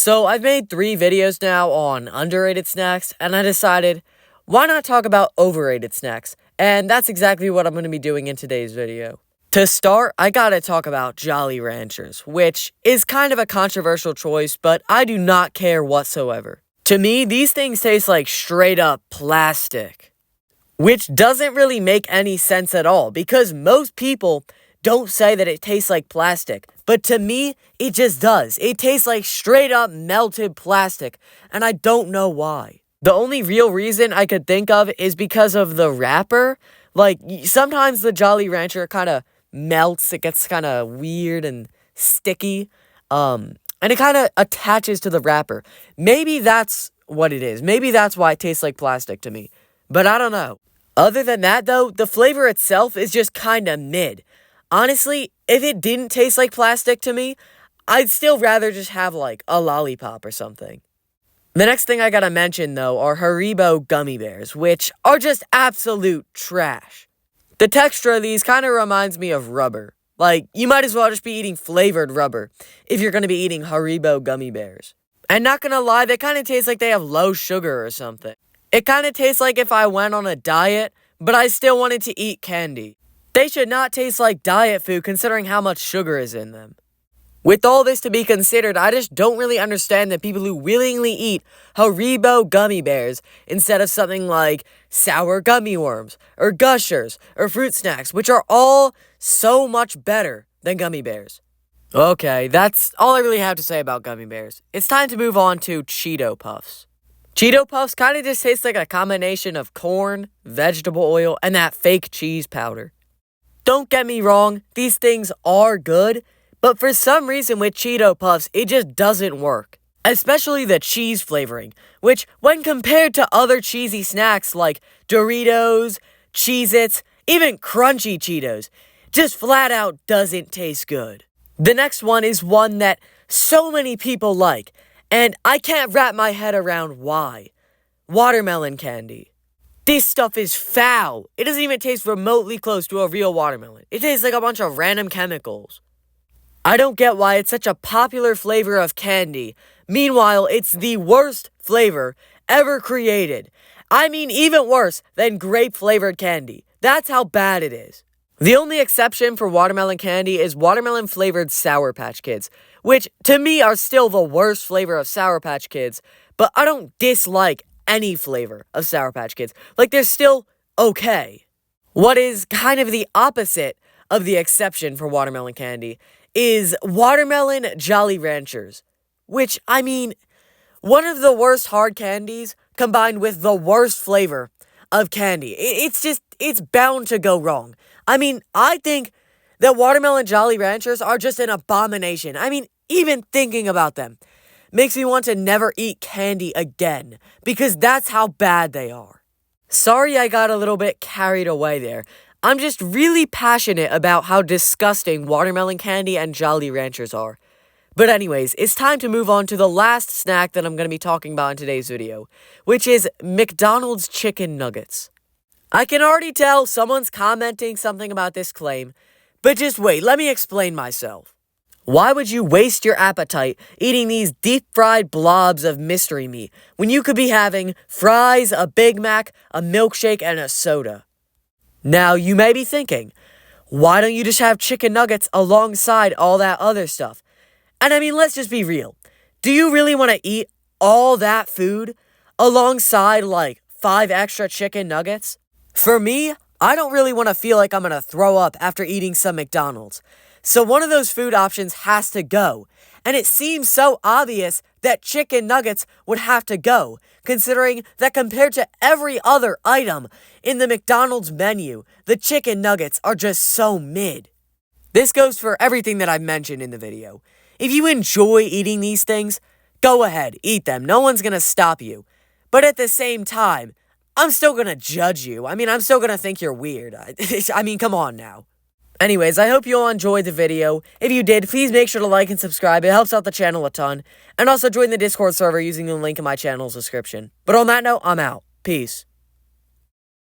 So I've made 3 videos now on underrated snacks, and I decided, why not talk about overrated snacks? And that's exactly what I'm going to be doing in today's video. To start, I gotta talk about Jolly Ranchers, which is kind of a controversial choice, but I do not care whatsoever. To me, these things taste like straight up plastic, which doesn't really make any sense at all, because most people don't say that it tastes like plastic, but to me, it just does. It tastes like straight up melted plastic, and I don't know why. The only real reason I could think of is because of the wrapper. Like, sometimes the Jolly Rancher kind of melts, it gets kind of weird and sticky, and it kind of attaches to the wrapper. Maybe that's what it is. Maybe that's why it tastes like plastic to me, but I don't know. Other than that, though, the flavor itself is just kind of mid. Honestly, if it didn't taste like plastic to me, I'd still rather just have, like, a lollipop or something. The next thing I gotta mention, though, are Haribo gummy bears, which are just absolute trash. The texture of these kind of reminds me of rubber. Like, you might as well just be eating flavored rubber if you're gonna be eating Haribo gummy bears. And not gonna lie, they kind of taste like they have low sugar or something. It kind of tastes like if I went on a diet, but I still wanted to eat candy. They should not taste like diet food considering how much sugar is in them. With all this to be considered, I just don't really understand the people who willingly eat Haribo gummy bears instead of something like sour gummy worms, or Gushers, or fruit snacks, which are all so much better than gummy bears. Okay, that's all I really have to say about gummy bears. It's time to move on to Cheeto Puffs. Cheeto Puffs kind of just taste like a combination of corn, vegetable oil, and that fake cheese powder. Don't get me wrong, these things are good, but for some reason with Cheeto Puffs, it just doesn't work. Especially the cheese flavoring, which when compared to other cheesy snacks like Doritos, Cheez-Its, even crunchy Cheetos, just flat out doesn't taste good. The next one is one that so many people like, and I can't wrap my head around why. Watermelon candy. This stuff is foul. It doesn't even taste remotely close to a real watermelon. It tastes like a bunch of random chemicals. I don't get why it's such a popular flavor of candy. Meanwhile, it's the worst flavor ever created. I mean, even worse than grape-flavored candy. That's how bad it is. The only exception for watermelon candy is watermelon-flavored Sour Patch Kids, which, to me, are still the worst flavor of Sour Patch Kids, but I don't dislike any flavor of Sour Patch Kids. Like, they're still okay. What is kind of the opposite of the exception for watermelon candy is watermelon Jolly Ranchers, which, I mean, one of the worst hard candies combined with the worst flavor of candy. It's bound to go wrong. I mean, I think that watermelon Jolly Ranchers are just an abomination. I mean, even thinking about them makes me want to never eat candy again, because that's how bad they are. Sorry I got a little bit carried away there. I'm just really passionate about how disgusting watermelon candy and Jolly Ranchers are. But anyways, it's time to move on to the last snack that I'm going to be talking about in today's video, which is McDonald's chicken nuggets. I can already tell someone's commenting something about this claim, but just wait, let me explain myself. Why would you waste your appetite eating these deep-fried blobs of mystery meat when you could be having fries, a Big Mac, a milkshake, and a soda? Now, you may be thinking, why don't you just have chicken nuggets alongside all that other stuff? And I mean, let's just be real. Do you really want to eat all that food alongside like 5 extra chicken nuggets? For me, I don't really want to feel like I'm going to throw up after eating some McDonald's. So one of those food options has to go. And it seems so obvious that chicken nuggets would have to go, considering that compared to every other item in the McDonald's menu, the chicken nuggets are just so mid. This goes for everything that I've mentioned in the video. If you enjoy eating these things, go ahead, eat them. No one's gonna stop you. But at the same time, I'm still gonna judge you. I mean, I'm still gonna think you're weird. I mean, come on now. Anyways, I hope you all enjoyed the video. If you did, please make sure to like and subscribe. It helps out the channel a ton. And also join the Discord server using the link in my channel's description. But on that note, I'm out. Peace.